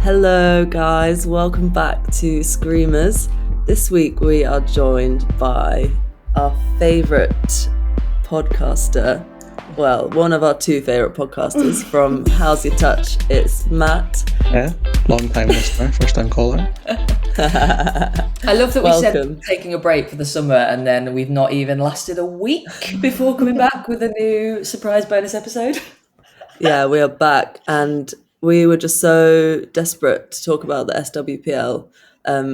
Hello guys, welcome back to Screamers. This week we are joined by our favourite podcaster, well, one of our two favourite podcasters from How's Your Touch. It's Matt. Yeah, long time listener, first time caller. I love that we said taking a break for the summer and then we've not even lasted a week before coming back with a new surprise bonus episode. Yeah, we are back and we were just so desperate to talk about the SWPL,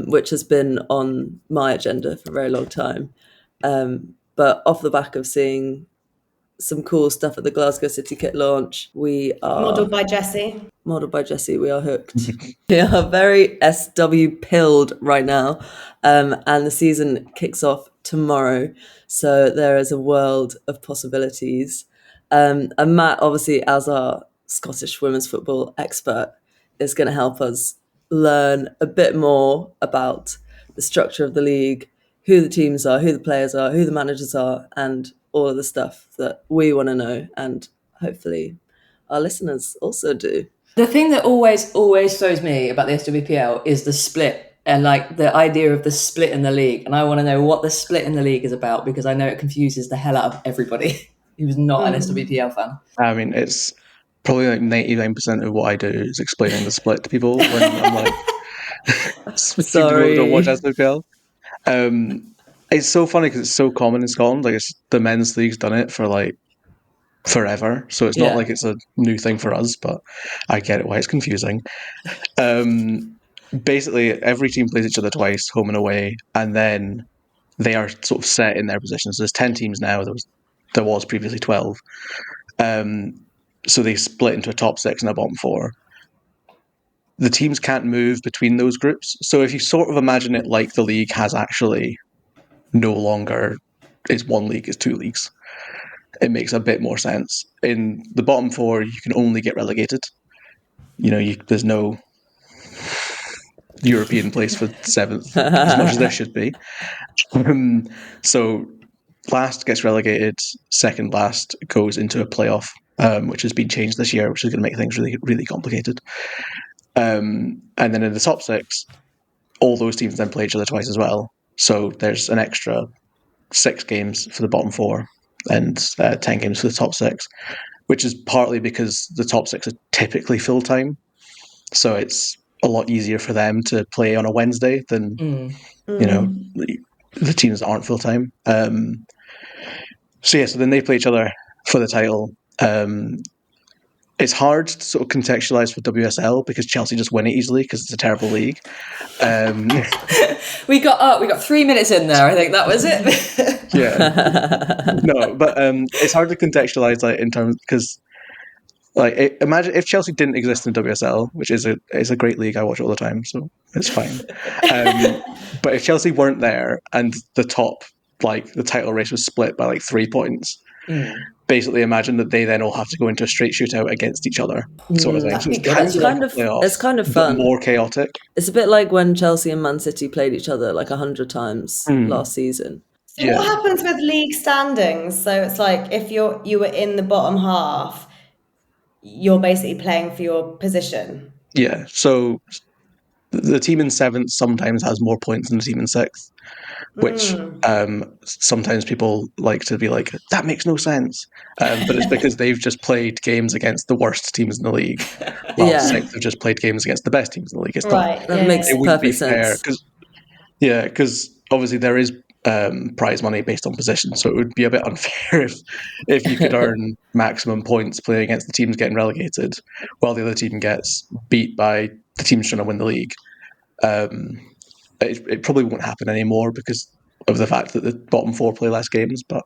which has been on my agenda for a very long time. But off the back of seeing some cool stuff at the Glasgow City Kit launch, we are... Modelled by Jessie, we are hooked. We are very SW-pilled right now, and the season kicks off tomorrow. So there is a world of possibilities. And Matt, obviously, as our Scottish women's football expert, is going to help us learn a bit more about the structure of the league, who the teams are, who the players are, who the managers are, and all of the stuff that we want to know, and hopefully our listeners also do. The thing that always throws me about the SWPL is the split and like the idea of the split in the league. And I want to know what the split in the league is about because I know it confuses the hell out of everybody who's not an SWPL fan. I mean, it's probably like 99% of what I do is explaining the split to people when I'm like, sorry, people don't watch SWPL. It's so funny because it's so common in Scotland. Like, it's the men's league's done it for like forever, so it's not like it's a new thing for us. But I get it why it's confusing. Basically, every team plays each other twice, home and away, and then they are sort of set in their positions. So there's 10 teams now. There was previously 12. So they split into a top 6 and a bottom 4. The teams can't move between those groups. So if you sort of imagine it like the league has actually no longer is one league, it's 2 leagues, it makes a bit more sense. In the bottom 4, you can only get relegated. You know, there's no European place for 7th, as much as there should be. So last gets relegated, second last goes into a playoff, which has been changed this year, which is going to make things really, really complicated. And then in the top 6, all those teams then play each other twice as well. So there's an extra 6 games for the bottom 4 and 10 games for the top 6, which is partly because the top 6 are typically full-time. So it's a lot easier for them to play on a Wednesday than, you know, the teams that aren't full-time. So then they play each other for the title. It's hard to sort of contextualise for WSL because Chelsea just win it easily because it's a terrible league. We got 3 minutes in there. I think that was it. Yeah, no, but it's hard to contextualise like in terms because like imagine if Chelsea didn't exist in WSL, which is a great league I watch all the time, so it's fine. But if Chelsea weren't there and the top, like the title race was split by like 3 points. Basically, imagine that they then all have to go into a straight shootout against each other, sort of thing. So it's kind of fun, but more chaotic. It's a bit like when Chelsea and Man City played each other like 100 times last season. So what happens with league standings? So it's like if you were in the bottom half, you're basically playing for your position. Yeah. So the team in 7th sometimes has more points than the team in 6th. Which sometimes people like to be like, that makes no sense. But it's because they've just played games against the worst teams in the league. While 6th have just played games against the best teams in the league. It's right. That makes perfect sense. Because obviously there is prize money based on position. So it would be a bit unfair if you could earn maximum points playing against the teams getting relegated while the other team gets beat by the teams trying to win the league. It probably won't happen anymore because of the fact that the bottom 4 play less games, but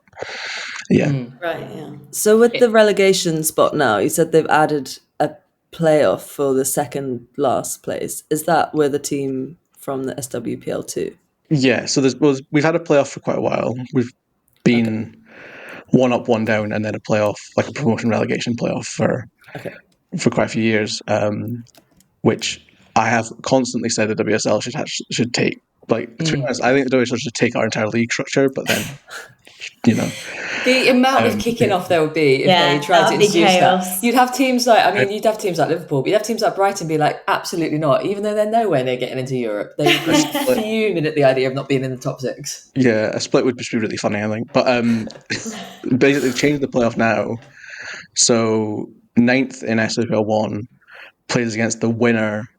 yeah. Right, yeah. So with the relegation spot now, you said they've added a playoff for the second last place. Is that with a team from the SWPL too? Yeah, so we've had a playoff for quite a while. We've been 1 up, 1 down, and then a playoff, like a promotion relegation playoff for quite a few years, which I have constantly said the WSL should take. Like, to be honest, I think the WSL should take our entire league structure, but then The amount of kicking off there would be if Yeah, they tried that to would be introduce chaos. that. You'd have teams like Liverpool, but you'd have teams like Brighton be like, absolutely not, even though they're nowhere near getting into Europe. They would be fuming at the idea of not being in the top 6. Yeah, a split would just be really funny, I think. But basically, they've changed the playoff now. So 9th in SWPL 1 plays against the winner,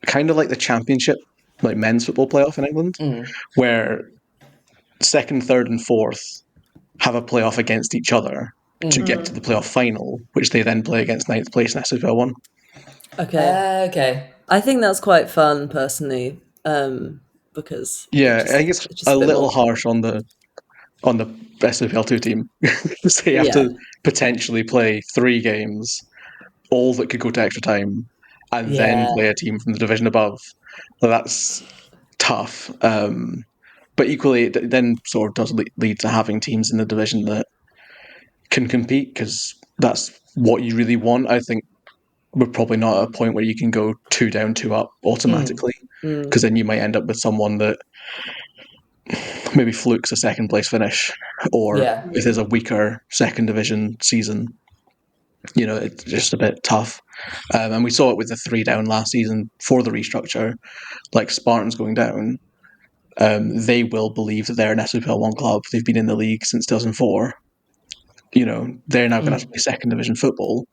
kind of like the championship, like men's football playoff in England, where 2nd, 3rd, and 4th have a playoff against each other to get to the playoff final, which they then play against 9th place in SWPL 1. Okay. Okay. I think that's quite fun, personally, because Yeah, I think it's just a bit little more- harsh on the SWPL 2 team. So you have to potentially play 3 games, all that could go to extra time, and then play a team from the division above. So that's tough. But equally, it then sort of does lead to having teams in the division that can compete, because that's what you really want. I think we're probably not at a point where you can go 2 down, 2 up automatically, because then you might end up with someone that maybe flukes a 2nd place finish, or if there's a weaker 2nd division season, it's just a bit tough. And we saw it with the 3 down last season for the restructure, like Spartans going down. They will believe that they're an SWPL 1 club. They've been in the league since 2004. They're now going to have to play 2nd division football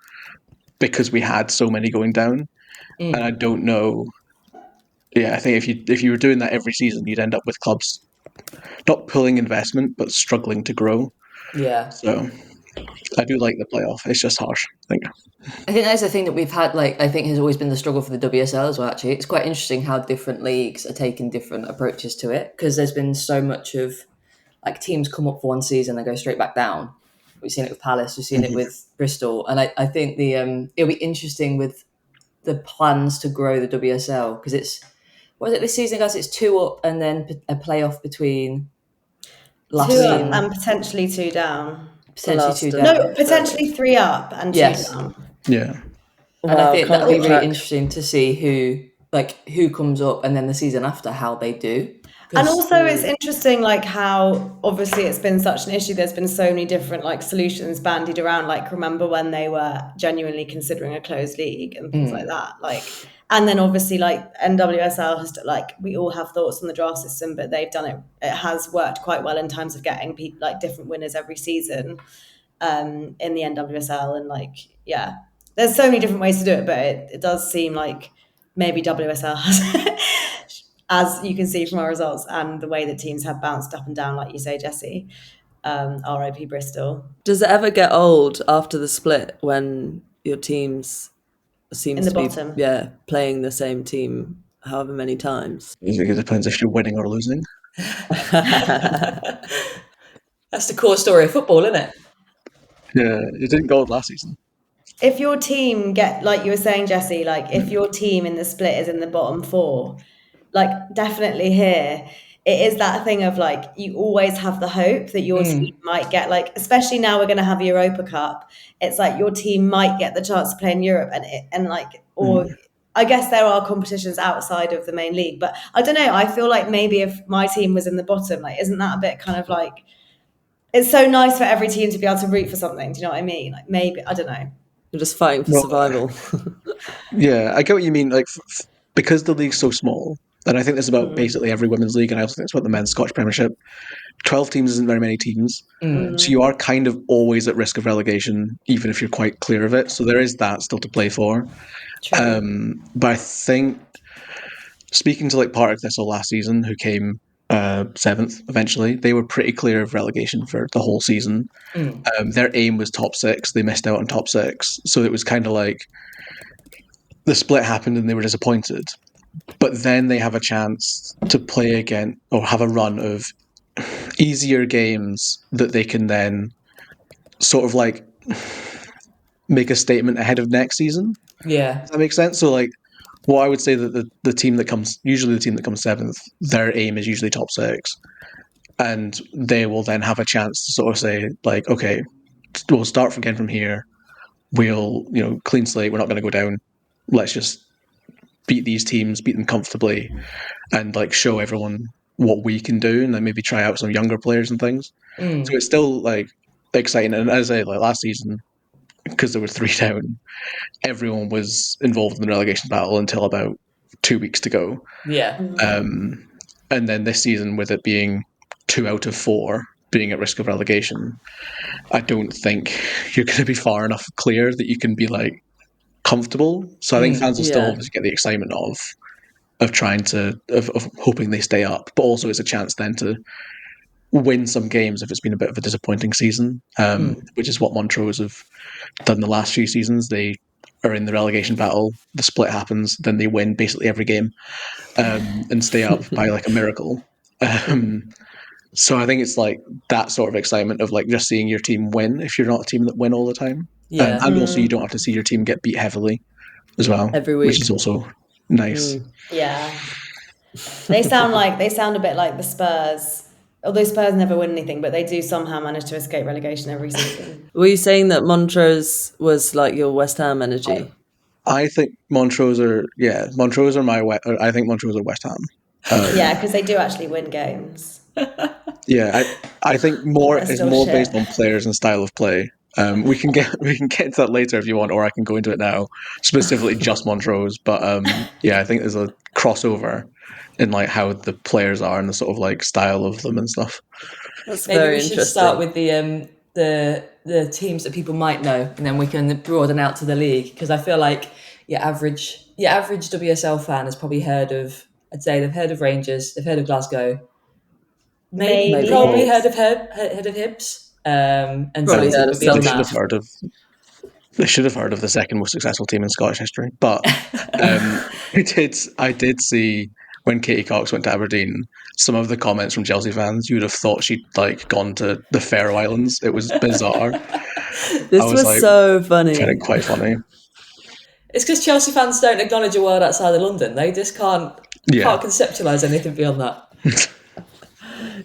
because we had so many going down. And I don't know. Yeah, I think if you were doing that every season, you'd end up with clubs not pulling investment, but struggling to grow. Yeah. So I do like the playoff. It's just harsh, I think. I think that's the thing that we've had, I think has always been the struggle for the WSL as well, actually. It's quite interesting how different leagues are taking different approaches to it, because there's been so much of, teams come up for one season and go straight back down. We've seen it with Palace, we've seen it with Bristol, and I think it'll be interesting with the plans to grow the WSL, because what is it this season, guys? It's 2 up and then a playoff between last 2 season. up and potentially 2 down. Potentially 2 down. No, potentially 3 up and 2 down. Yeah. And I think that'll be really track. interesting to see who comes up, and then the season after how they do. And also it's interesting how obviously it's been such an issue. There's been so many different solutions bandied around. Remember when they were genuinely considering a closed league and things like that. And then obviously NWSL has we all have thoughts on the draft system, but they've done it. It has worked quite well in terms of getting people different winners every season in the NWSL. And there's so many different ways to do it, but it does seem like maybe WSL has, as you can see from our results and the way that teams have bounced up and down, like you say, Jessie, RIP Bristol. Does it ever get old after the split when your teams seems In the to bottom. be playing the same team however many times? It depends if you're winning or losing. That's the core story of football, isn't it? Yeah, it didn't go last season. If your team like you were saying, Jessie, if your team in the split is in the bottom 4, definitely here, it is that thing of you always have the hope that your team might get especially now we're going to have Europa Cup. It's your team might get the chance to play in Europe or I guess there are competitions outside of the main league, but I don't know. I feel maybe if my team was in the bottom, isn't that a bit kind of it's so nice for every team to be able to root for something. Do you know what I mean? Maybe, I don't know. You're just fighting for survival. Yeah, I get what you mean. Because the league's so small, and I think this is about basically every women's league, and I also think it's about the men's Scottish Premiership. 12 teams isn't very many teams, so you are kind of always at risk of relegation, even if you're quite clear of it. So there is that still to play for. But I think, speaking to Partick Thistle last season, who came 7th eventually, they were pretty clear of relegation for the whole season. Their aim was top 6. They missed out on top 6, so it was kind of the split happened and they were disappointed. But then they have a chance to play again, or have a run of easier games that they can then sort of make a statement ahead of next season. Yeah. Does that make sense? So what I would say that the team that comes 7th, their aim is usually top 6. And they will then have a chance to sort of say, okay, we'll start again from here. We'll, clean slate. We're not going to go down. Let's just beat these teams, beat them comfortably, and show everyone what we can do, and then maybe try out some younger players and things. So it's still like exciting. And as I say, like last season, because there were 3 down, everyone was involved in the relegation battle until about 2 weeks to go. Yeah. And then this season, with it being 2 out of 4 being at risk of relegation, I don't think you're going to be far enough clear that you can be like comfortable. So I think fans will still Yeah. obviously get the excitement of trying to of hoping they stay up, but also it's a chance then to win some games if it's been a bit of a disappointing season, which is what Montrose have done the last few seasons. They are in the relegation battle, the split happens, then they win basically every game and stay up by like a miracle. So I think it's like that sort of excitement of like just seeing your team win if you're not a team that win all the time. Yeah. And also you don't have to see your team get beat heavily as well, Every which week. is also nice. Yeah. They sound a bit like the Spurs. Although Spurs never win anything, but they do somehow manage to escape relegation every season. Were you saying that Montrose was like your West Ham energy? I think Montrose are I think Montrose are West Ham. Yeah, because they do actually win games. Yeah, I think more They're is still more shit. based on players and style of play. We can get into that later if you want, or I can go into it now, specifically just Montrose. But yeah, I think there's a crossover in like how the players are and the sort of like style of them and stuff. That's Maybe very we should interesting. start with the teams that people might know, and then we can broaden out to the league, because I feel like your average WSL fan has probably heard of. I'd say they've heard of Rangers, they've heard of Glasgow, Maybe probably Hibs. heard of Hibs, and Probably Celtic heard of would be on They Celtic. that. they should have heard of the second most successful team in Scottish history. But I did see when Katie Cox went to Aberdeen, some of the comments from Chelsea fans, you'd have thought she'd like gone to the Faroe Islands. It was bizarre. This I was like, so found funny. it quite funny. It's because Chelsea fans don't acknowledge a world outside of London. They just can't conceptualise anything beyond that.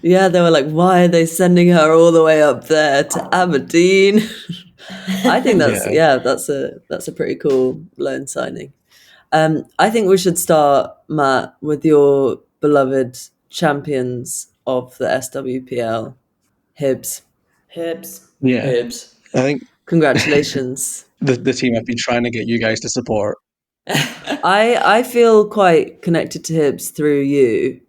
Yeah, they were like, why are they sending her all the way up there to Aberdeen? I think that's a pretty cool loan signing. I think we should start, Matt, with your beloved champions of the SWPL, Hibs. Hibs. Yeah, Hibs. I think Congratulations. the team I've been trying to get you guys to support. I feel quite connected to Hibs through you.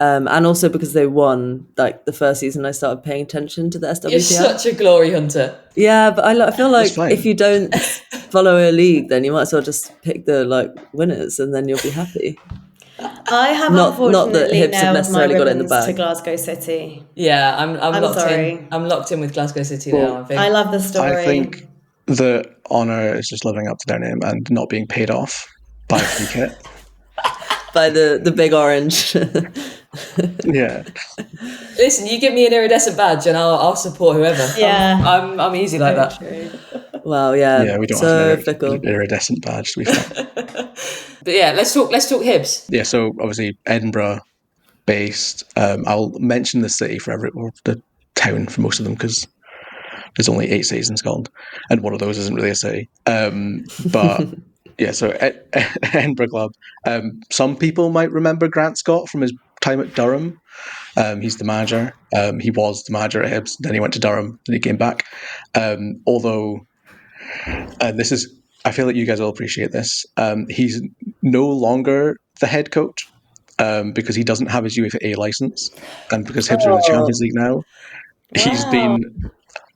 And also because they won like the first season I started paying attention to the SWPL. You're such a glory hunter. Yeah, but I feel like fine. if you don't follow a league, then you might as well just pick the like winners and then you'll be happy. I have Not that unfortunately Hibs have nailed my necessarily got it in the ribbons to bag. Glasgow City. Yeah, I'm locked sorry. in. I'm locked in with Glasgow City now, I think. I love the story. I think the honour is just living up to their name and not being paid off by free kit. By the big orange. Yeah. Listen, you give me an iridescent badge and I'll support whoever. Yeah. I'm easy like that. True. Wow, yeah. Yeah, we don't so have fickle. an iridescent badge, to be fair. But yeah, let's talk Hibs. Yeah, so obviously Edinburgh based. I'll mention the city or the town for most of them because there's only 8 cities in Scotland, and one of those isn't really a city. But yeah, so Edinburgh Club. Some people might remember Grant Scott from his time at Durham. He's the manager. He was the manager at Hibs. Then he went to Durham. Then he came back. Although, this is, I feel like you guys will appreciate this. He's no longer the head coach because he doesn't have his UEFA A license, and because Hibs are in the Champions League now, he's been,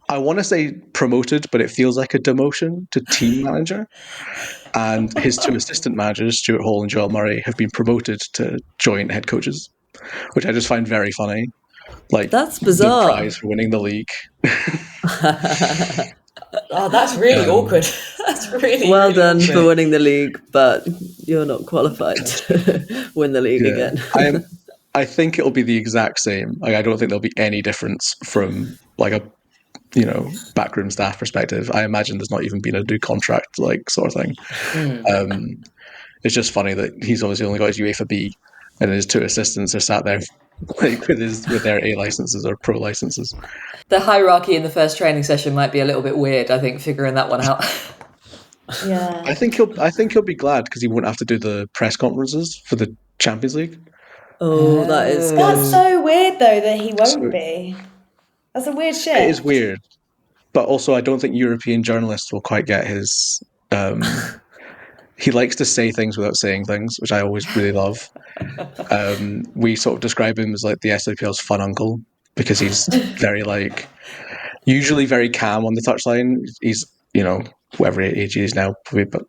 I want to say promoted, but it feels like a demotion to team manager. And his 2 assistant managers, Stuart Hall and Joel Murray, have been promoted to joint head coaches, which I just find very funny. Like, That's bizarre. The prize for winning the league. Oh, that's really awkward. That's really Well really done awkward. for winning the league, but you're not qualified to win the league again. I think it'll be the exact same. Like, I don't think there'll be any difference from like a backroom staff perspective. I imagine there's not even been a new contract like sort of thing. It's just funny that he's obviously only got his UEFA B, and his 2 assistants are sat there like with their A licenses or pro licenses. The hierarchy in the first training session might be a little bit weird, I think, figuring that one out. Yeah. I think he'll be glad because he won't have to do the press conferences for the Champions League. Oh, that is That's good. so weird though that he won't be. That's a weird shift. It is weird, but also I don't think European journalists will quite get his. He likes to say things without saying things, which I always really love. We sort of describe him as like the SWPL's fun uncle because he's very like usually very calm on the touchline. He's whatever age he is now, probably, but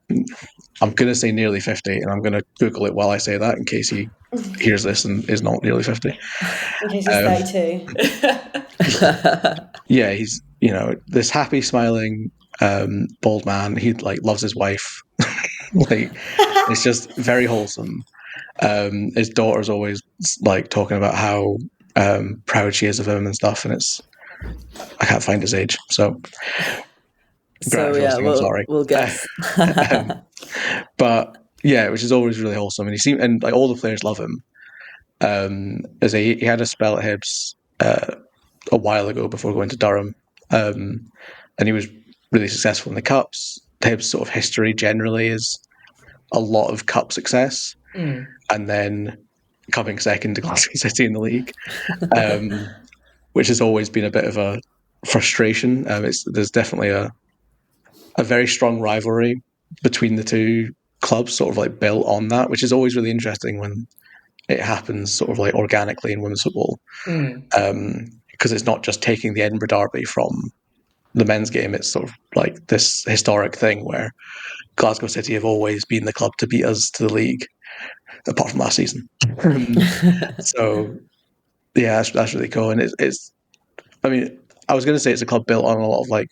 I'm going to say nearly 50, and I'm going to Google it while I say that in case he hears this and is not nearly 50. In case he's 32. Yeah, he's this happy, smiling, bald man. He like loves his wife. Like it's just very wholesome. His daughter's always like talking about how proud she is of him and stuff, and I can't find his age, so yeah, I'm sorry. We'll guess. But yeah, which is always really wholesome, and like all the players love him. As he had a spell at Hibs a while ago before going to Durham, and he was really successful in the cups. Hibs' sort of history generally is a lot of cup success, and then coming second to Glasgow City in the league, which has always been a bit of a frustration. There's definitely a very strong rivalry between the two clubs, sort of like built on that, which is always really interesting when it happens sort of like organically in women's football, because it's not just taking the Edinburgh Derby from the men's game. It's sort of like this historic thing where Glasgow City have always been the club to beat us to the league, apart from last season. So yeah, that's really cool. And I mean, I was going to say it's a club built on a lot of like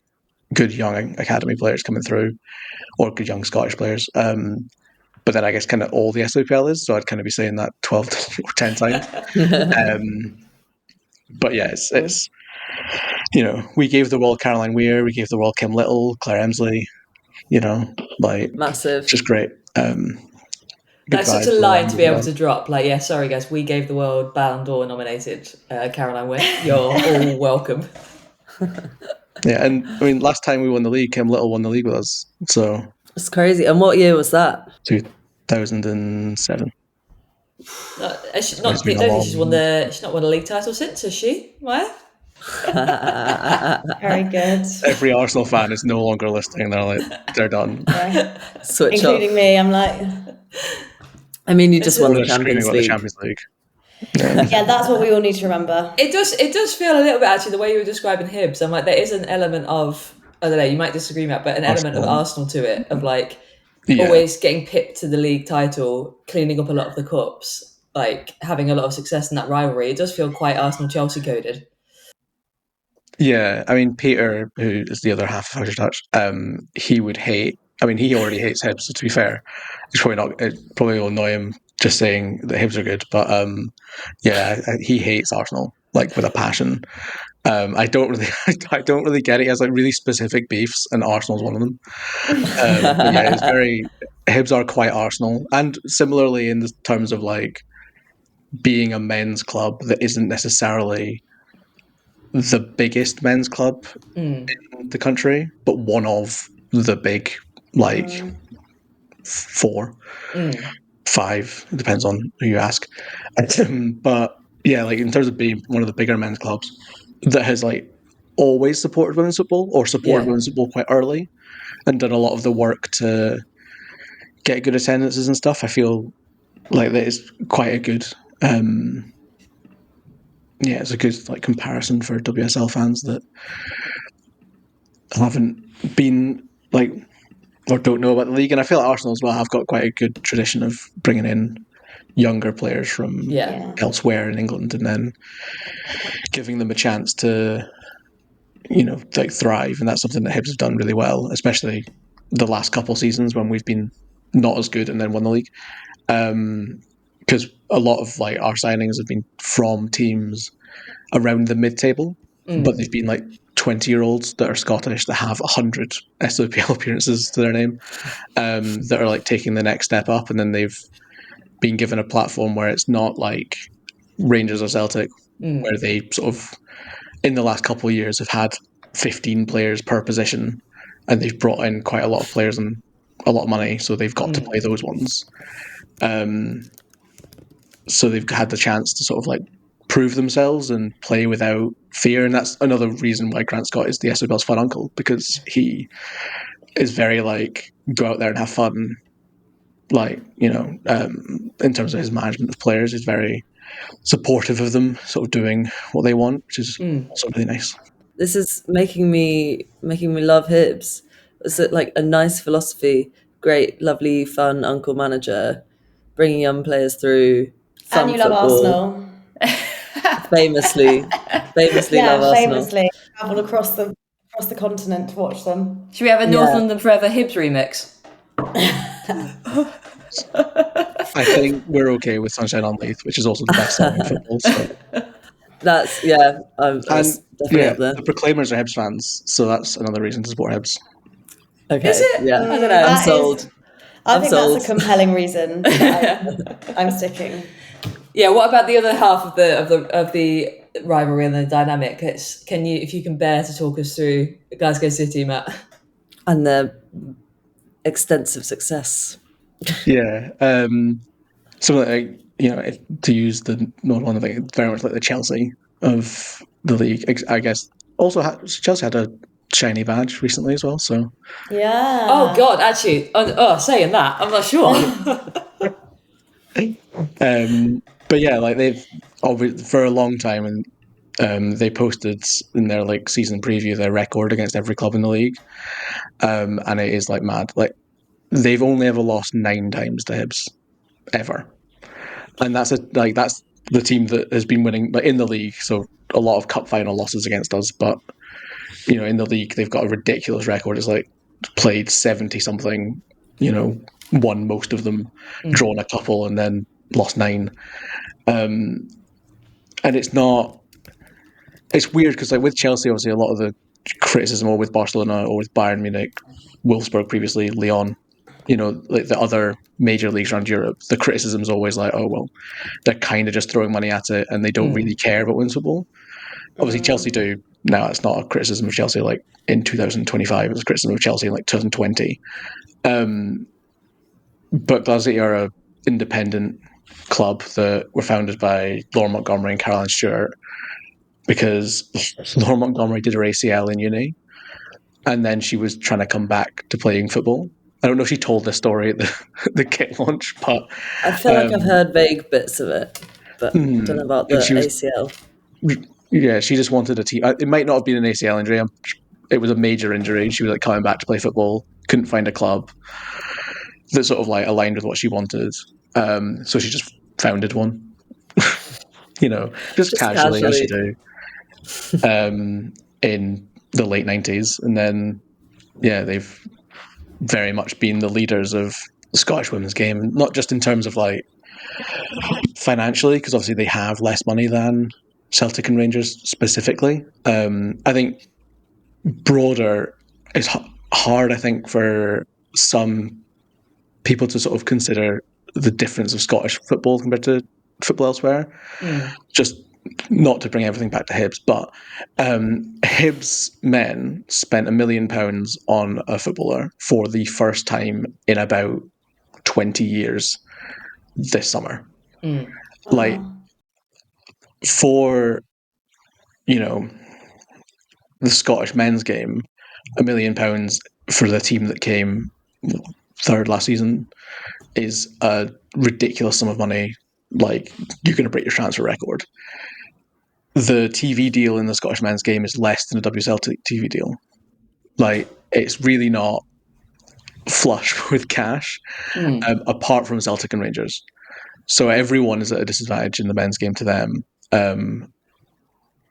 good young academy players coming through, or good young Scottish players. But then I guess kind of all the SWPL is, so I'd kind of be saying that 12 or 10 times. But yeah, it's we gave the world Caroline Weir, we gave the world Kim Little, Claire Emsley, like Massive. just great. That's such a line to be able to drop. Like, yeah, sorry guys, we gave the world Ballon d'Or nominated Caroline Weir. You're all welcome. Yeah, and I mean, last time we won the league, Kim Little won the league with us. So it's crazy. And what year was that? 2007. She's not won a league title since, has she? Why? Very good. Every Arsenal fan is no longer listening. They're like, they're done. Yeah. Switch including off. me. I'm like, I mean, you just won the Champions League. Yeah, that's what we all need to remember. It does feel a little bit, actually, the way you were describing Hibs. I'm like, there is an element of, I don't know, you might disagree, Matt, but an element of Arsenal to it, of like always getting pipped to the league title, cleaning up a lot of the cups, like having a lot of success in that rivalry. It does feel quite Arsenal-Chelsea coded. Yeah, I mean, Peter, who is the other half of How's Your Touch, he would hate. I mean, he already hates Hibs. So to be fair, it probably will annoy him just saying that Hibs are good. But yeah, he hates Arsenal like with a passion. I don't really get it. He has like really specific beefs, and Arsenal's one of them. But yeah, it's very Hibs are quite Arsenal, and similarly in the terms of like being a men's club that isn't necessarily the biggest men's club in the country, but one of the big, like 4, 5, it depends on who you ask. But yeah, like in terms of being one of the bigger men's clubs that has like always supported women's football, or supported women's football quite early, and done a lot of the work to get good attendances and stuff, I feel like that is quite a good it's a good like comparison for WSL fans that haven't been like or don't know about the league. And I feel like Arsenal as well have got quite a good tradition of bringing in younger players from elsewhere in England and then giving them a chance to like thrive. And that's something that Hibs have done really well, especially the last couple of seasons when we've been not as good and then won the league. Because a lot of like our signings have been from teams around the mid-table, but they've been like 20-year-olds that are Scottish that have 100 SWPL appearances to their name, that are like taking the next step up, and then they've been given a platform where it's not like Rangers or Celtic, where they sort of in the last couple of years have had 15 players per position, and they've brought in quite a lot of players and a lot of money, so they've got to play those ones. So they've had the chance to sort of like prove themselves and play without fear, and that's another reason why Grant Scott is the SWPL's fun uncle, because he is very like go out there and have fun. Like, in terms of his management of players, he's very supportive of them sort of doing what they want, which is also really nice. This is making me love Hibs. It's like a nice philosophy, great, lovely, fun uncle manager, bringing young players through. Fun And you love football. Arsenal. Famously love Arsenal. Famously traveled across the continent to watch them. Should we have a North Yeah. London Forever Hibs remix? I think we're okay with Sunshine on Leith, which is also the best song in football. So. That's that's definitely up there. The Proclaimers are Hibs fans, so that's another reason to support Hibs. Okay, Is it? yeah, I don't know. I'm sold. I I'm think sold. that's a compelling reason. I'm sticking. Yeah. What about the other half of the rivalry and the dynamic? If you can bear to talk us through Glasgow City, Matt? And their extensive success. Yeah. Something like, to use the North London thing, very much like the Chelsea of the league. I guess also Chelsea had a shiny badge recently as well. So Yeah. Oh God, actually, saying that, I'm not sure. but yeah, like they've for a long time, and they posted in their like season preview their record against every club in the league, and it is like mad. Like they've only ever lost 9 times to Hibs, ever, and that's the team that has been winning in the league. So a lot of cup final losses against us, but in the league they've got a ridiculous record. It's like played 70 something, won most of them, drawn a couple, and then lost 9. And it's weird because like with Chelsea, obviously a lot of the criticism, or with Barcelona, or with Bayern Munich, Wolfsburg previously, Lyon, like the other major leagues around Europe, the criticism is always like, oh well, they're kind of just throwing money at it and they don't really care about women's football. Obviously Chelsea do now. It's not a criticism of Chelsea like in 2025, it was a criticism of Chelsea in like 2020. But Glasgow are a independent club that were founded by Laura Montgomery and Caroline Stewart, because Laura Montgomery did her ACL in uni, and then she was trying to come back to playing football. I don't know if she told this story at the kit launch, but I feel like I've heard vague bits of it, but I don't know about the ACL. Yeah, she just wanted a team. It might not have been an ACL injury. It was a major injury. She was like coming back to play football, couldn't find a club that sort of like aligned with what she wanted. So she just founded one, just casually as you do, in the late 90s. And then, yeah, they've very much been the leaders of the Scottish women's game, not just in terms of like financially, because obviously they have less money than Celtic and Rangers specifically. I think broader is hard, I think, for some people to sort of consider the difference of Scottish football compared to football elsewhere. Just not to bring everything back to Hibs, but Hibs men spent £1 million on a footballer for the first time in about 20 years this summer. Like, for the Scottish men's game, £1 million for the team that came third last season is a ridiculous sum of money. Like, you're going to break your transfer record. The TV deal in the Scottish men's game is less than a WSL TV deal. Like, it's really not flush with cash, apart from Celtic and Rangers. So everyone is at a disadvantage in the men's game to them.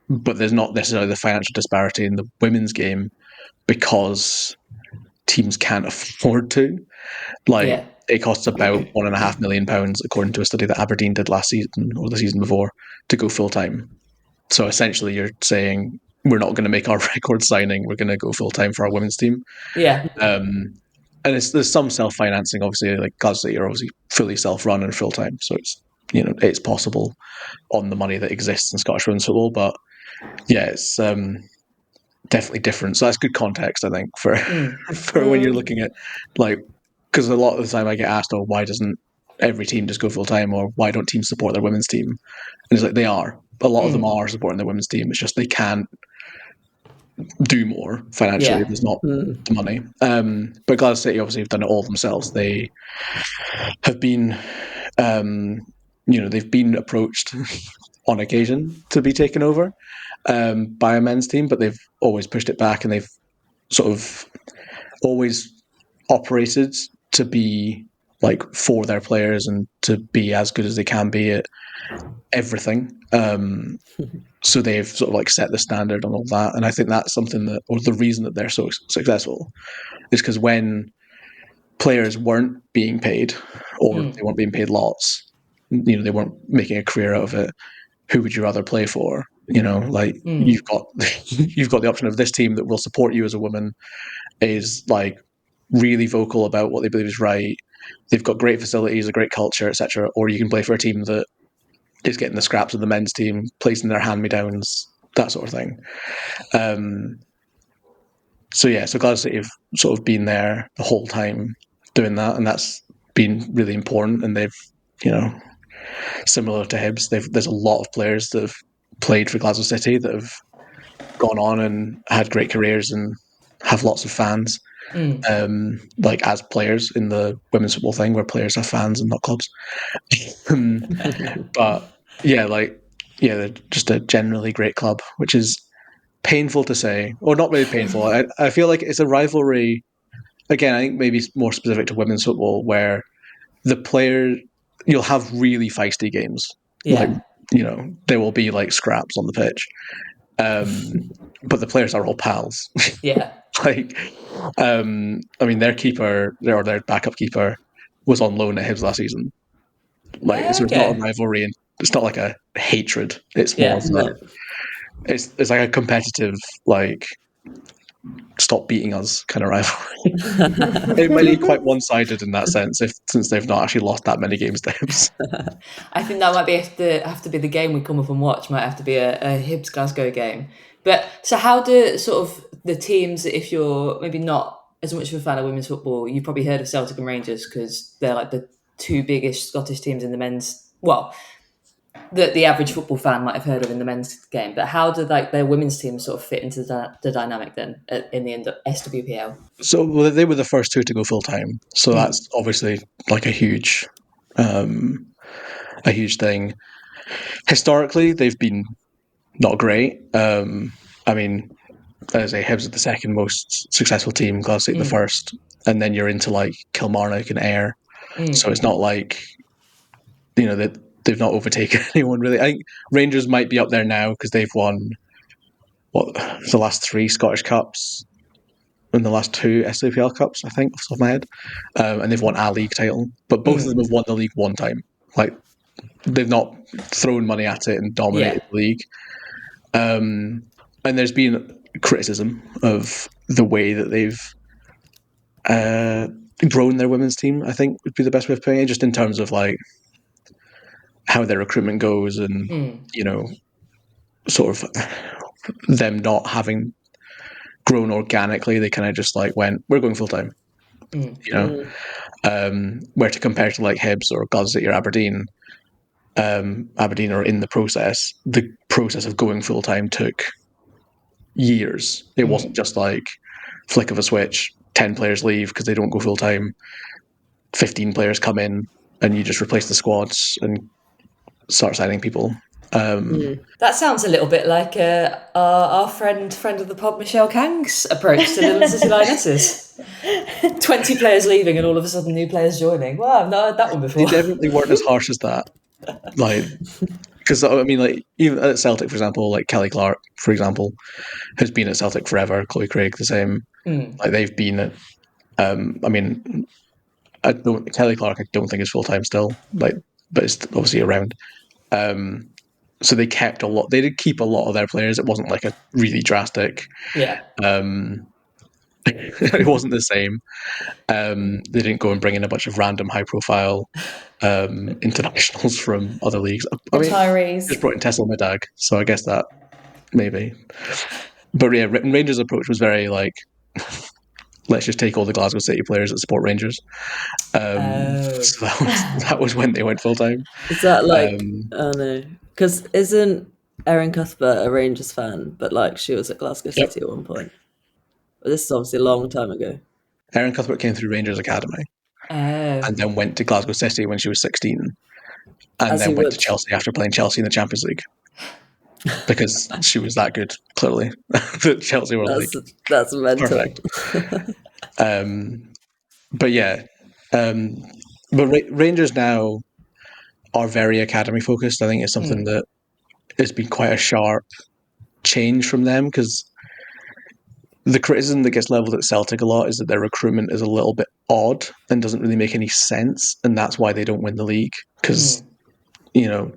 But there's not necessarily the financial disparity in the women's game, because teams can't afford to. Like, it costs about £1.5 million, according to a study that Aberdeen did last season or the season before, to go full time. So essentially, you're saying we're not going to make our record signing; we're going to go full time for our women's team. Yeah. And there's some self financing, obviously. Like Glasgow are obviously fully self run and full time, so it's possible on the money that exists in Scottish women's football. But yeah, it's definitely different. So that's good context, I think, for when you're looking at, like, because a lot of the time I get asked, oh, why doesn't every team just go full time, or why don't teams support their women's team? And it's like, they are. a lot of them are supporting the women's team. It's just they can't do more financially. Yeah. There's not the money. But Glasgow City obviously have done it all themselves. They have been, they've been approached on occasion to be taken over by a men's team, but they've always pushed it back, and they've sort of always operated to be like for their players and to be as good as they can be at everything. So they've sort of like set the standard on all that, and I think that's something that, or the reason that they're so successful, is because when players weren't being paid, or they weren't being paid lots, they weren't making a career out of it. Who would you rather play for? You've got the option of this team that will support you as a woman, is like really vocal about what they believe is right. They've got great facilities, a great culture, etc. Or you can play for a team that is getting the scraps of the men's team, placing their hand-me-downs, that sort of thing. So Glasgow City have sort of been there the whole time doing that, and that's been really important. And they've, similar to Hibs, there's a lot of players that have played for Glasgow City that have gone on and had great careers and have lots of fans. Like as players in the women's football thing, where players have fans and not clubs. But they're just a generally great club, which is painful to say, or not really painful. I feel like it's a rivalry. Again, I think maybe more specific to women's football, where the player, you'll have really feisty games. Yeah. Like, there will be like scraps on the pitch. But the players are all pals. Yeah. Their keeper, or their backup keeper, was on loan at Hibs last season. So it's not a rivalry, and it's not like a hatred. It's more of it's like a competitive, like, stop beating us kind of rivalry. It might be quite one-sided in that sense, since they've not actually lost that many games to Hibs. I think that might have to be the game we come up and watch. Might have to be a Hibs Glasgow game. But so how do sort of the teams, if you're maybe not as much of a fan of women's football, you've probably heard of Celtic and Rangers because they're like the two biggest Scottish teams in the men's, well, the average football fan might have heard of in the men's game. But how do like their women's teams sort of fit into the dynamic then in the SWPL? So they were the first two to go full-time. So that's obviously like a huge thing. Historically, they've been not great. As I say, Hibs are the second most successful team, Glasgow City the first, and then you're into like Kilmarnock and Ayr. So it's not like that they've not overtaken anyone really. I think Rangers might be up there now because they've won the last 3 Scottish Cups and the last 2 SWPL Cups, I think, off the top of my head, and they've won a league title. But both of them have won the league one time. Like, they've not thrown money at it and dominated the league. And there's been criticism of the way that they've grown their women's team, I think would be the best way of putting it, just in terms of like how their recruitment goes and sort of them not having grown organically. They kind of just like went, we're going full time, where to compare to like Hibs or Glasgow City or Aberdeen. Aberdeen are in the process. The process of going full time took years. It wasn't just like flick of a switch, 10 players leave because they don't go full time, 15 players come in, and you just replace the squads and start signing people. That sounds a little bit like our friend of the pod, Michelle Kang's approach to the City Lionesses. 20 players leaving and all of a sudden new players joining. Wow, I've not heard that one before. They definitely weren't as harsh as that. Like, because like even at Celtic, for example, like Kelly Clark, for example, has been at Celtic forever. Chloe Craig, the same. Like they've been at. Kelly Clark, I don't think is full time still. Like, but it's obviously around. So they kept a lot. They did keep a lot of their players. It wasn't like a really drastic. Yeah. It wasn't the same. They didn't go and bring in a bunch of random high-profile internationals from other leagues. Retirees. Just brought in Tessel Middag, so I guess that maybe. But yeah, Rangers' approach was very like, let's just take all the Glasgow City players that support Rangers. So that was when they went full time. Is that like, I don't know, because isn't Erin Cuthbert, a Rangers fan, but like she was at Glasgow Yep. City at one point. But this is obviously a long time ago. Erin Cuthbert came through Rangers Academy and then went to Glasgow City when she was 16, and As then he went to would. Chelsea after playing Chelsea in the Champions League because she was that good, clearly. That Chelsea were like, That's mental. perfect. But yeah, but Rangers now are very academy focused. I think it's something that has been quite a sharp change from them, because the criticism that gets leveled at Celtic a lot is that their recruitment is a little bit odd and doesn't really make any sense, and that's why they don't win the league. Because you know,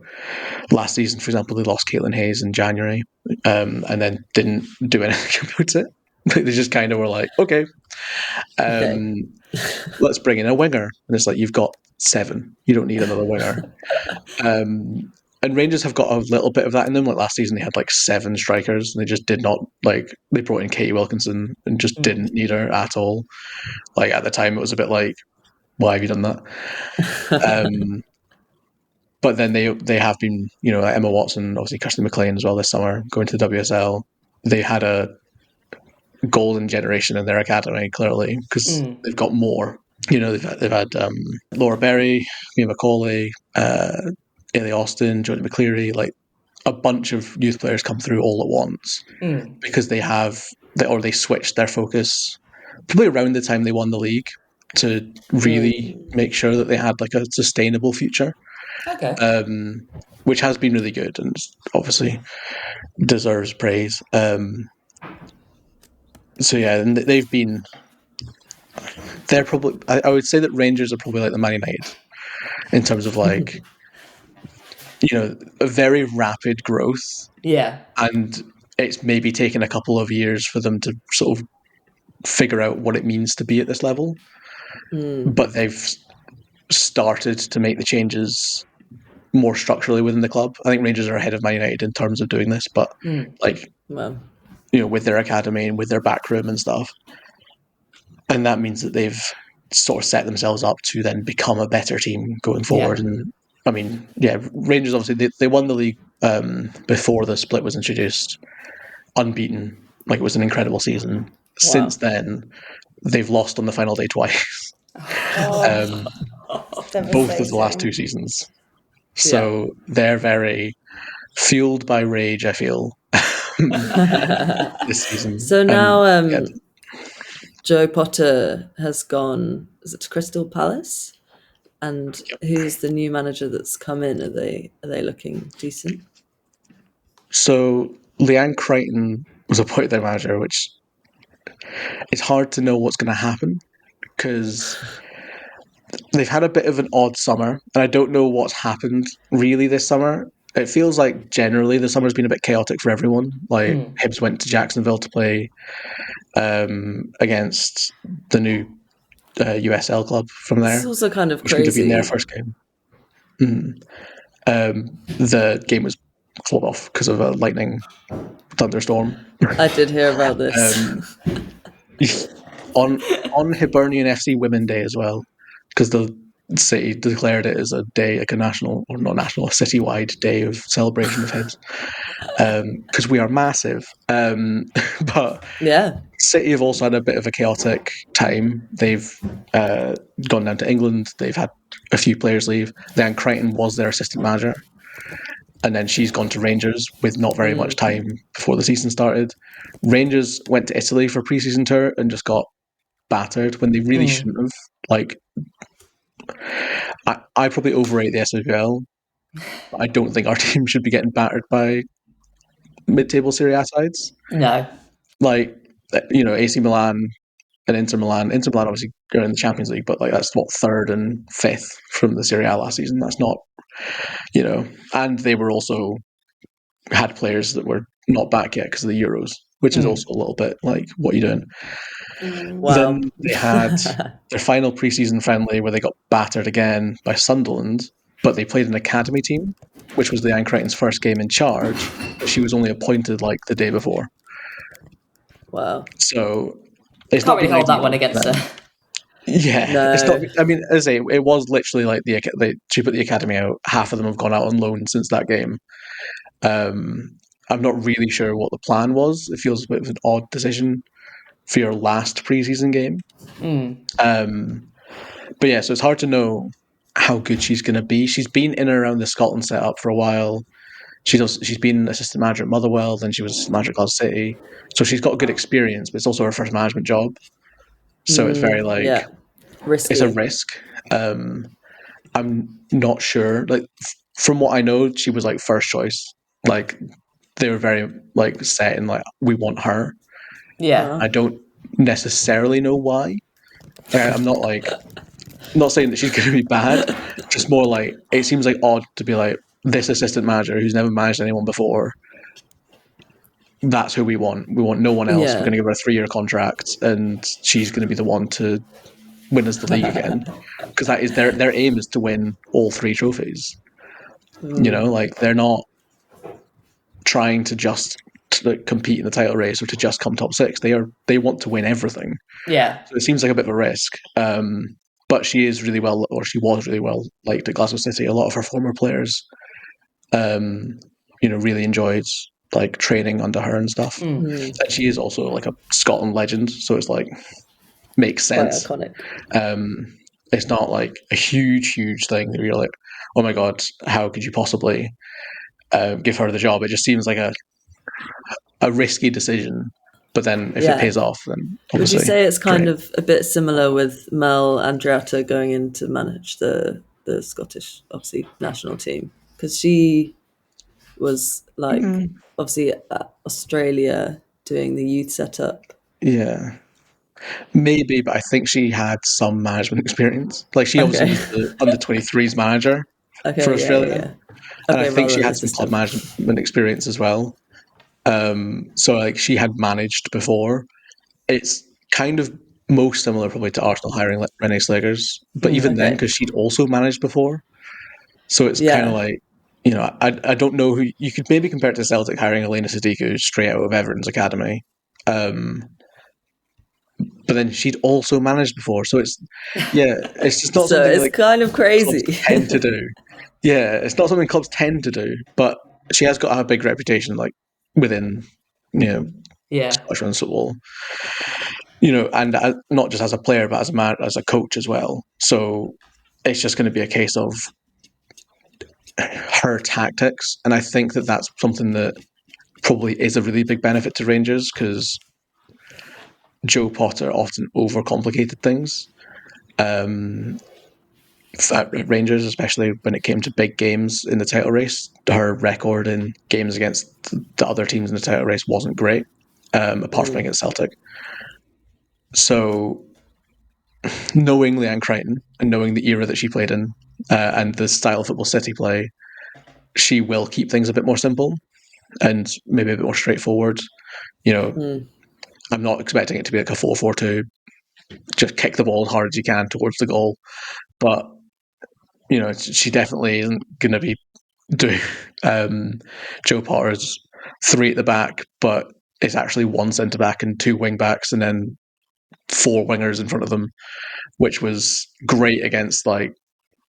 last season, for example, they lost Caitlin Hayes in January, and then didn't do anything about it. They just kind of were like, okay, let's bring in a winger, and it's like, you've got 7, you don't need another winger. And Rangers have got a little bit of that in them. Like last season, they had like 7 strikers, and they just did not, like, they brought in Katie Wilkinson and just didn't need her at all. Like at the time, it was a bit like, why have you done that? But then they have been, like Emma Watson, obviously Kirsty McLean as well this summer, going to the WSL. They had a golden generation in their academy, clearly, because they've got more. They've had Laura Berry, Mia Macaulay, Ailey Austin, Jodie McCleary, like a bunch of youth players come through all at once because they switched their focus probably around the time they won the league to really make sure that they had like a sustainable future. Okay. Which has been really good and obviously deserves praise. So yeah, and they're probably, I would say that Rangers are probably like the Man United in terms of like, a very rapid growth. Yeah. And it's maybe taken a couple of years for them to sort of figure out what it means to be at this level. But they've started to make the changes more structurally within the club. I think Rangers are ahead of Man United in terms of doing this, but with their academy and with their backroom and stuff. And that means that they've sort of set themselves up to then become a better team going forward. Yeah. And I mean, Rangers obviously they won the league before the split was introduced, unbeaten. Like, it was an incredible season. Wow. Since then, they've lost on the final day twice. Both of the last 2 seasons. So they're very fueled by rage, I feel, this season. So now Joe Potter has gone, is it to Crystal Palace? And who's the new manager that's come in? Are they looking decent? So Leanne Crichton was appointed their manager, which it's hard to know what's going to happen because they've had a bit of an odd summer, and I don't know what's happened really this summer. It feels like generally the summer's been a bit chaotic for everyone. Like Hibs went to Jacksonville to play against the new USL club from there. It's also kind of which crazy. Which would have been their first game. The game was called off because of a lightning thunderstorm. I did hear about this. On Hibernian FC Women Day as well, because the city declared it as a day, like a national, or not national, a citywide day of celebration of Hibs. Because we are massive. But City have also had a bit of a chaotic time. They've gone down to England. They've had a few players leave. Then Crichton was their assistant manager. And then she's gone to Rangers with not very much time before the season started. Rangers went to Italy for a pre-season tour and just got battered when they really shouldn't have. Like, I probably overrate the SWPL. I don't think our team should be getting battered by mid-table Serie A sides. No. Like, AC Milan and Inter Milan. Inter Milan obviously are in the Champions League, but like that's what, 3rd and 5th from the Serie A last season. That's not, and they were also had players that were not back yet because of the Euros, which is also a little bit like, what are you doing? Wow. Then they had their final pre-season friendly where they got battered again by Sunderland, but they played an academy team, which was Leanne Crichton's first game in charge, but she was only appointed like the day before. Wow. So it's can't not really hold that one against her. Yeah, no. It's not. I mean, as I say, it was literally like she put the academy out. Half of them have gone out on loan since that game. I'm not really sure what the plan was. It feels a bit of an odd decision for your last preseason game. But yeah, so it's hard to know how good she's going to be. She's been in and around the Scotland setup for a while. She's been assistant manager at Motherwell, then she was assistant manager at Glasgow City. So she's got good experience, but it's also her first management job. So it's very like risky. it's a risk. I'm not sure. Like from what I know, she was like first choice. Like they were very like set in like we want her. Yeah. I don't necessarily know why. I'm not saying that she's going to be bad. Just more like it seems like odd to be like this assistant manager who's never managed anyone before. That's who we want. We want no one else. Yeah. We're going to give her a 3-year contract, and she's going to be the one to win us the league again. Because that is their aim is to win all 3 trophies. You know, like they're not trying to just compete in the title race or to just come top 6. They want to win everything. Yeah. So it seems like a bit of a risk. But she is really well, or she was really well liked at Glasgow City. A lot of her former players, really enjoyed like training under her and stuff. And she is also like a Scotland legend, so it's like makes sense. Quite iconic. It's not like a huge thing that you're like, oh my god, how could you possibly give her the job? It just seems like a risky decision. But then if it pays off, then obviously. Would you say it's kind great. of a bit similar with Mel Andreatta going in to manage the Scottish, obviously, national team? Because she was like, obviously, at Australia doing the youth setup. Yeah. Maybe, but I think she had some management experience. Like she obviously was the under-23s manager for Australia. And I think she had some club management experience as well. So like she had managed before. It's kind of most similar probably to Arsenal hiring like Renee Sliggers, but even then, because she'd also managed before. So it's kind of like, I don't know who you could maybe compare it to Celtic hiring Elena Sadiku straight out of Everton's academy. But then she'd also managed before, so it's just not something it's like kind of crazy clubs tend to do. Yeah, it's not something clubs tend to do, but she has got a big reputation, like within Scottish women's football. And not just as a player, but as a coach as well. So it's just going to be a case of her tactics, and I think that that's something that probably is a really big benefit to Rangers because Joe Potter often overcomplicated things. At Rangers, especially when it came to big games in the title race, her record in games against the other teams in the title race wasn't great, apart from against Celtic. So, knowing Leanne Crichton and knowing the era that she played in and the style of football City play, she will keep things a bit more simple and maybe a bit more straightforward. I'm not expecting it to be like a 4-4-2, just kick the ball as hard as you can towards the goal. But, she definitely isn't going to be doing Joe Potter's 3 at the back, but it's actually 1 centre back and 2 wing backs and then 4 wingers in front of them, which was great against like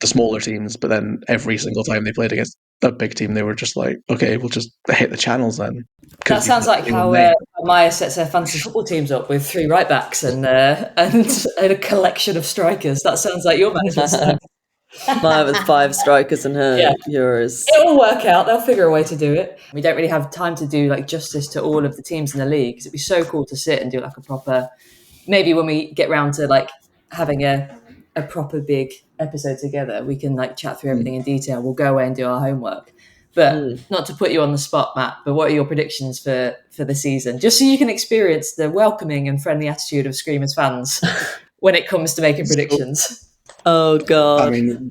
the smaller teams. But then every single time they played against a big team, they were just like, okay, we'll just hit the channels then. That sounds like how Maya sets her fantasy football teams up with 3 right backs and a collection of strikers. That sounds like your management style. Maya with 5 strikers in her Euros. It'll work out. They'll figure a way to do it. We don't really have time to do like justice to all of the teams in the league because it'd be so cool to sit and do like a proper. Maybe when we get round to like having a proper big episode together, we can like chat through everything in detail. We'll go away and do our homework. But not to put you on the spot, Matt, but what are your predictions for the season? Just so you can experience the welcoming and friendly attitude of Screamers fans when it comes to making predictions. Oh, God. I mean,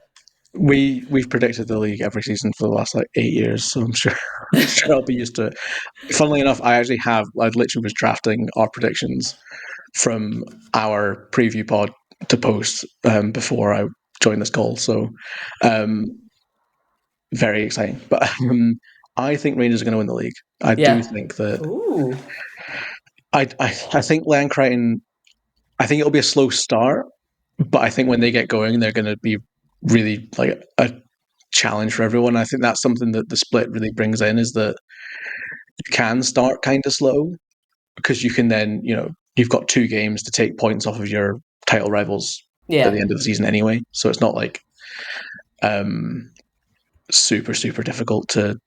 we've predicted the league every season for the last like 8 years, so I'm sure I'll be used to it. Funnily enough, I literally was drafting our predictions from our preview pod to post before I joined this call. So very exciting. But I think Rangers are going to win the league. I do think that. Ooh. I think Leanne Crichton. I think it'll be a slow start, but I think when they get going, they're going to be really like challenge for everyone. I think that's something that the split really brings in, is that you can start kind of slow, because you can then, you've got 2 games to take points off of your title rivals at the end of the season anyway. So it's not like super, super difficult to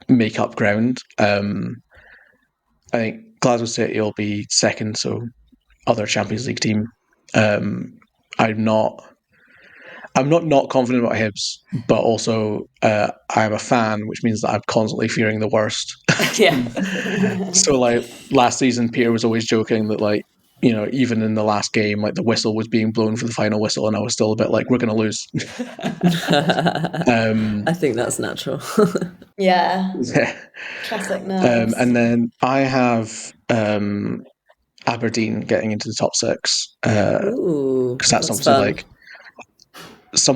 make up ground. I think Glasgow City will be second, so other Champions League team. I'm not confident about Hibs, but also I'm a fan, which means that I'm constantly fearing the worst. Yeah. So like last season, Peter was always joking that, like, even in the last game, like the whistle was being blown for the final whistle, and I was still a bit like, we're going to lose. I think that's natural. Yeah. Yeah. Classic nerves. And then I have Aberdeen getting into the top 6, Ooh, because that's obviously fun. like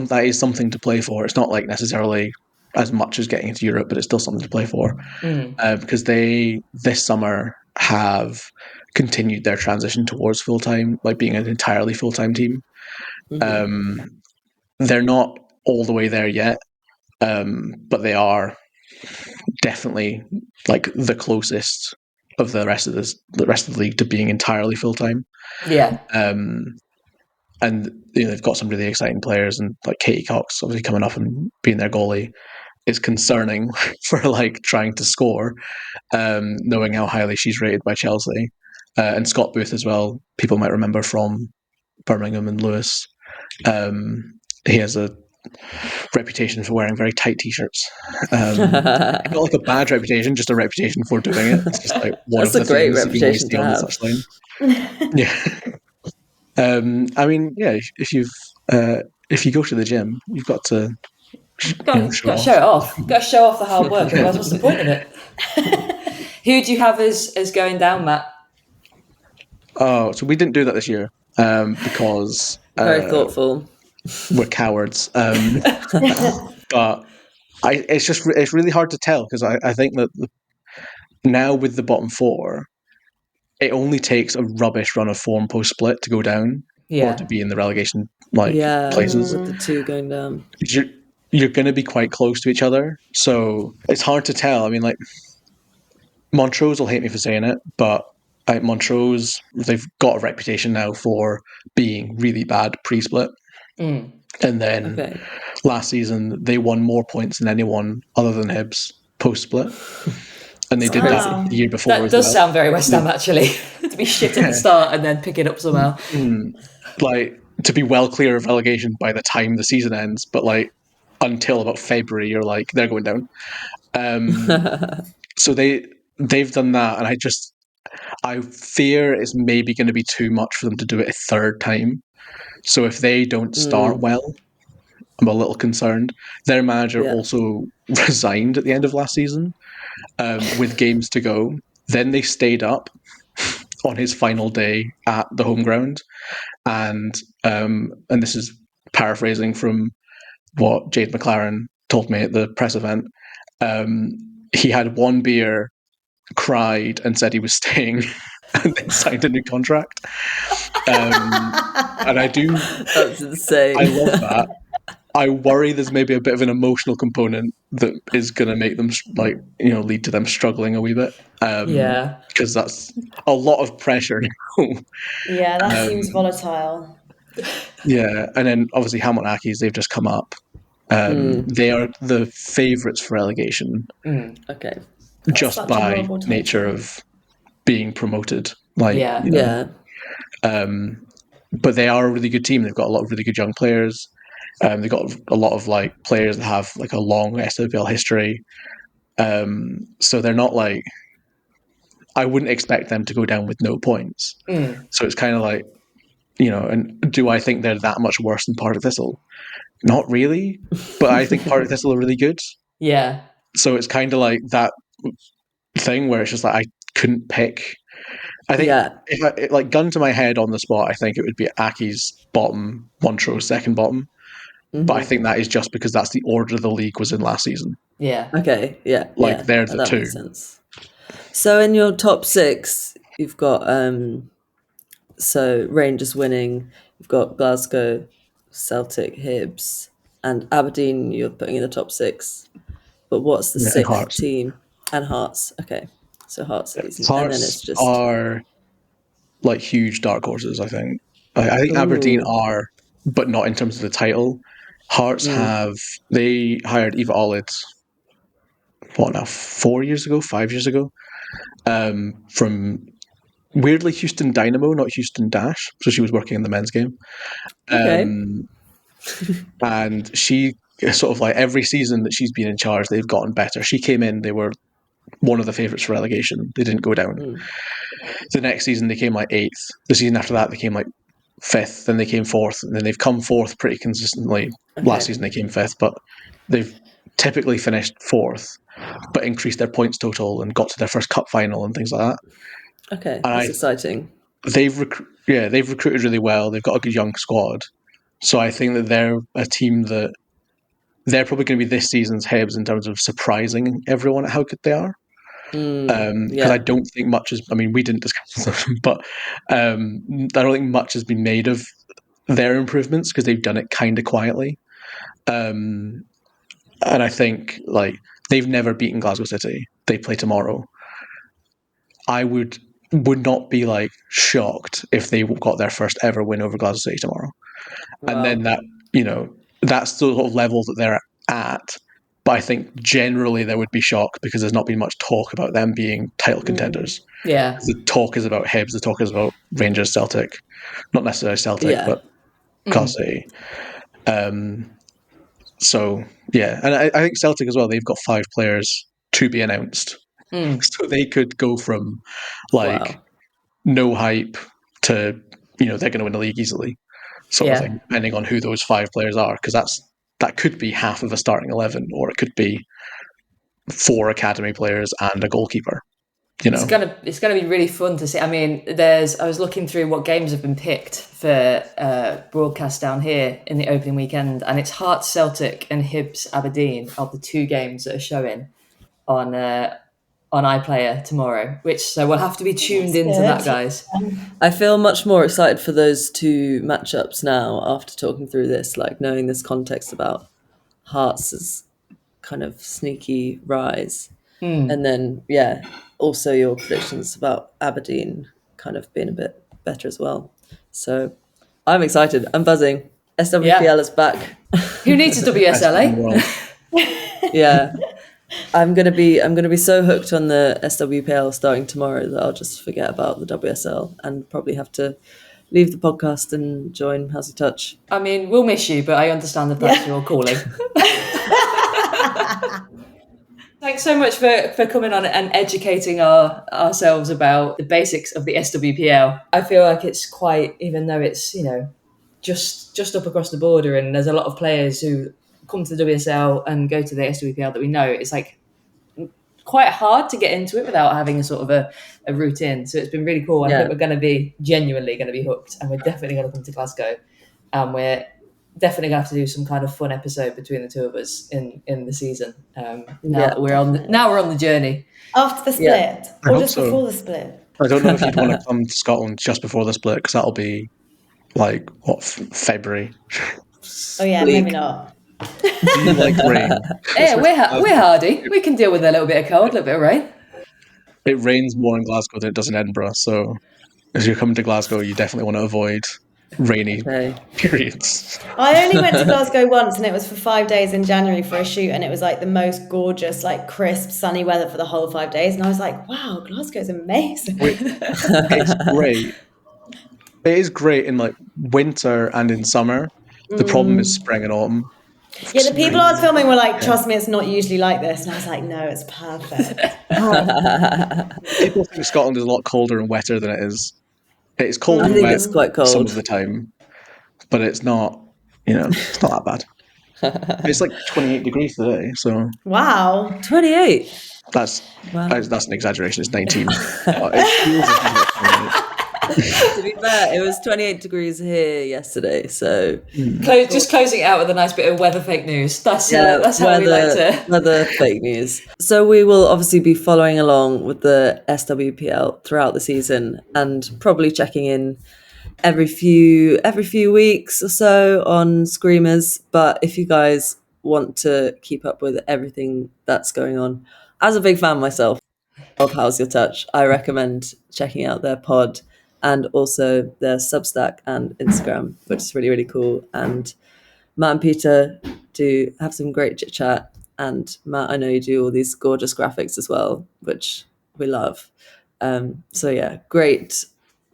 that is something to play for. It's not like necessarily as much as getting into Europe, but it's still something to play for, because they this summer have continued their transition towards full-time, like being an entirely full-time team. They're not all the way there yet, but they are definitely like the closest of the rest of the league to being entirely full-time. Yeah. And they've got some really exciting players, and like Katie Cox obviously coming up and being their goalie is concerning for like trying to score, knowing how highly she's rated by Chelsea. And Scott Booth as well, people might remember from Birmingham and Lewis. He has a reputation for wearing very tight t-shirts. Not like a bad reputation, just a reputation for doing it. It's just like one That's of a the great things that you always reputation see to on the have. touchline. Yeah. I mean, yeah, if you go to the gym, you've got to Got to show it off. Got to show off the hard work. Otherwise, what's the point of it? Who do you have as going down, Matt? Oh, so we didn't do that this year, because Very thoughtful. we're cowards. But it's really hard to tell, because I think that now with the bottom 4, it only takes a rubbish run of form post split to go down, or to be in the relegation places. With the 2 going down. You're going to be quite close to each other, so it's hard to tell. I mean, like, Montrose will hate me for saying it, but Montrose, they've got a reputation now for being really bad pre-split. And then last season, they won more points than anyone other than Hibs post-split. And they did that the year before as well. That does sound very West Ham, actually, to be shit at the start and then pick it up somehow. Like, to be well clear of relegation by the time the season ends, but like until about February, you're like, they're going down. So they've done that, and I fear it's maybe going to be too much for them to do it a third time. So if they don't start well, I'm a little concerned. Their manager also resigned at the end of last season, with games to go. Then they stayed up on his final day at the home ground, and this is paraphrasing from what Jade McLaren told me at the press event. He had 1 beer, cried, and said he was staying, and then signed a new contract. And I do. That's insane. I love that. I worry there's maybe a bit of an emotional component that is going to make them lead to them struggling a wee bit. Because that's a lot of pressure. Yeah, that seems volatile. Yeah, and then obviously Hamilton Accies, they've just come up. They are the favourites for relegation. Okay. Just by nature of being promoted. But they are a really good team. They've got a lot of really good young players. They've got a lot of like players that have like a long SWPL history. So they're not like, I wouldn't expect them to go down with no points. So it's kind of like, and do I think they're that much worse than Partick Thistle? Not really, but I think Partick Thistle are really good. Yeah. So it's kind of like that thing where it's just like I couldn't pick. I think if I like gun to my head on the spot, I think it would be Aki's bottom, Montrose second bottom. But I think that is just because that's the order the league was in last season. Yeah. Okay. Yeah. They're the that 2. Makes sense. So in your top 6, you've got so Rangers winning. You've got Glasgow, Celtic, Hibs, and Aberdeen you're putting in the top 6. But what's the Yeah, and 6th Hearts. team? And Hearts. Okay, so Hearts are decent, and then it's Hearts just are like huge dark horses. I think. I think Aberdeen Ooh. are, but not in terms of the title. Hearts they hired Eva Olids, what now, 4 years ago, 5 years ago, from weirdly Houston Dynamo, not Houston Dash. So she was working in the men's game. Okay. And she sort of like every season that she's been in charge, they've gotten better. She came in, they were one of the favourites for relegation. They didn't go down. The next season, they came like 8th. The season after that, they came like 5th. Then they came 4th. And then they've come 4th pretty consistently. Okay. Last season, they came 5th, but they've typically finished 4th, but increased their points total and got to their first cup final and things like that. Okay, And that's exciting. They've recruited really well. They've got a good young squad. So I think that they're a team that they're probably going to be this season's Hibs in terms of surprising everyone at how good they are. Because I don't think much is. I mean, we didn't discuss them, but I don't think much has been made of their improvements because they've done it kind of quietly. And I think like they've never beaten Glasgow City. They play tomorrow. I would not be like shocked if they got their first ever win over Glasgow City tomorrow. Wow. And then that, that's the sort of level that they're at. But I think generally there would be shock because there's not been much talk about them being title contenders. Yeah. The talk is about Hibs, the talk is about Rangers, Celtic. Not necessarily Celtic, but Glasgow City. So, yeah. And I think Celtic as well, they've got 5 players to be announced. So they could go from like no hype to, they're going to win the league easily. Sort of thing, depending on who those 5 players are, because that could be half of a starting 11, or it could be 4 academy players and a goalkeeper. It's gonna be really fun to see. I mean, I was looking through what games have been picked for broadcast down here in the opening weekend, and it's Hearts Celtic and Hibs Aberdeen are the 2 games that are showing on iPlayer tomorrow. So we'll have to be tuned into that, guys. I feel much more excited for those 2 matchups now after talking through this, like knowing this context about Hearts' kind of sneaky rise. And then, also your predictions about Aberdeen kind of being a bit better as well. So I'm excited. I'm buzzing. SWPL is back. Who needs a WSL, eh? Yeah. I'm gonna be so hooked on the SWPL starting tomorrow that I'll just forget about the WSL and probably have to leave the podcast and join Housey Touch. I mean, we'll miss you, but I understand the that's your calling. Thanks so much for coming on and educating ourselves about the basics of the SWPL. I feel like it's quite, even though it's, just up across the border and there's a lot of players who come to the WSL and go to the SWPL that we know, it's like quite hard to get into it without having a sort of a route in. So it's been really cool. And I think we're going to be genuinely going to be hooked, and we're definitely going to come to Glasgow, and we're definitely going to have to do some kind of fun episode between the 2 of us in the season. Now that we're on the journey after the split, or just before the split. I don't know if you'd want to come to Scotland just before the split, because that'll be like February. Oh yeah, maybe not. Do you like rain? Yeah, we're hardy. We can deal with a little bit of cold, a little bit of rain. It rains more in Glasgow than it does in Edinburgh, so as you're coming to Glasgow, you definitely want to avoid rainy periods. I only went to Glasgow once, and it was for 5 days in January for a shoot, and it was like the most gorgeous, like crisp, sunny weather for the whole 5 days, and I was like, wow, Glasgow's amazing. It's great. It is great in like winter and in summer. The problem is spring and autumn. Yeah, the people I was filming were like, trust me, it's not usually like this. And I was like, no, it's perfect. People think Scotland is a lot colder and wetter than it is. It's cold and wet it's quite cold some of the time, but it's not, it's not that bad. It's like 28 degrees today, so... Wow. 28? That's an exaggeration, it's 19. It feels like To be fair, it was 28 degrees here yesterday, so... Just closing it out with a nice bit of weather fake news. That's how we like to... Weather fake news. So we will obviously be following along with the SWPL throughout the season and probably checking in every few weeks or so on Screamers. But if you guys want to keep up with everything that's going on, as a big fan myself of How's Your Touch, I recommend checking out their pod and also their Substack and Instagram, which is really, really cool. And Matt and Peter do have some great chit chat. And Matt, I know you do all these gorgeous graphics as well, which we love. So yeah, great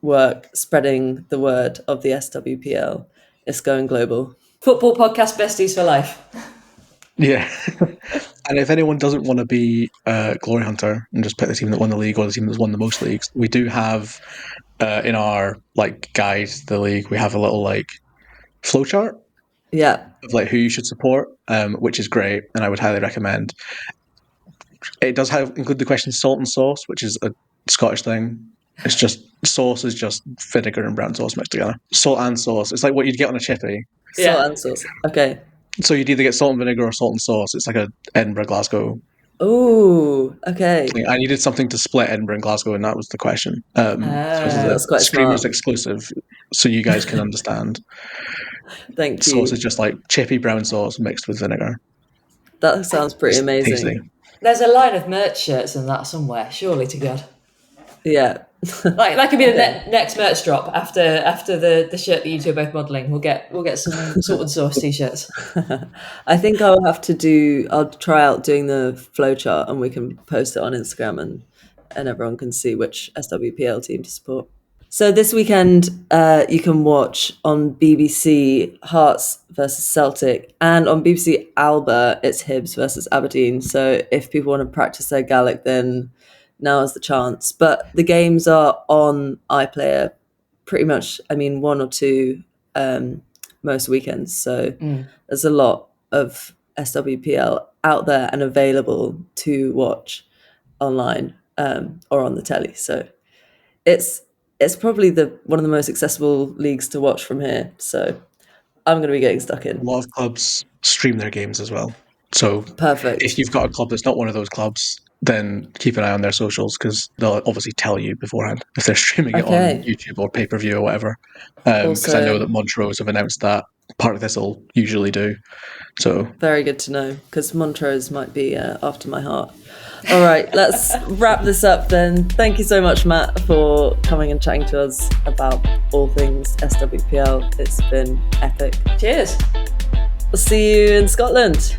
work spreading the word of the SWPL. It's going global. Football podcast besties for life. Yeah. And if anyone doesn't want to be a glory hunter and just pick the team that won the league or the team that's won the most leagues, we do have in our guide to the league, we have a little flowchart Yeah. of who you should support, which is great, and I would highly recommend. It does include the question salt and sauce, which is a Scottish thing. It's just sauce is just vinegar and brown sauce mixed together. Salt and sauce. It's like what you'd get on a chippy. Salt and sauce. Okay. So you'd either get salt and vinegar or salt and sauce. It's like a Edinburgh, Glasgow. Oh, okay. I needed something to split Edinburgh and Glasgow, and that was the question. So that's quite Screamers smart. exclusive, so you guys can understand. Thank you. Sauce is just like chippy brown sauce mixed with vinegar. That sounds pretty amazing. Tasty. There's a line of merch shirts in that somewhere, surely to God. Yeah. That could be the next merch drop after the shirt that you two are both modelling. We'll get some salt and sauce t-shirts. I think I'll try out doing the flowchart and we can post it on Instagram and everyone can see which SWPL team to support. So this weekend, you can watch on BBC Hearts versus Celtic, and on BBC Alba, it's Hibs versus Aberdeen. So if people want to practice their Gaelic, then now is the chance. But the games are on iPlayer pretty much, one or two most weekends. So there's a lot of SWPL out there and available to watch online or on the telly. So it's probably one of the most accessible leagues to watch from here. So I'm going to be getting stuck in. A lot of clubs stream their games as well. So perfect. If you've got a club that's not one of those clubs, then keep an eye on their socials because they'll obviously tell you beforehand if they're streaming it on YouTube or pay-per-view or whatever. Because I know that Montrose have announced that part of this will usually do. So very good to know because Montrose might be after my heart. All right, let's wrap this up then. Thank you so much, Matt, for coming and chatting to us about all things SWPL. It's been epic. Cheers. We'll see you in Scotland.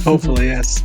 Hopefully, yes.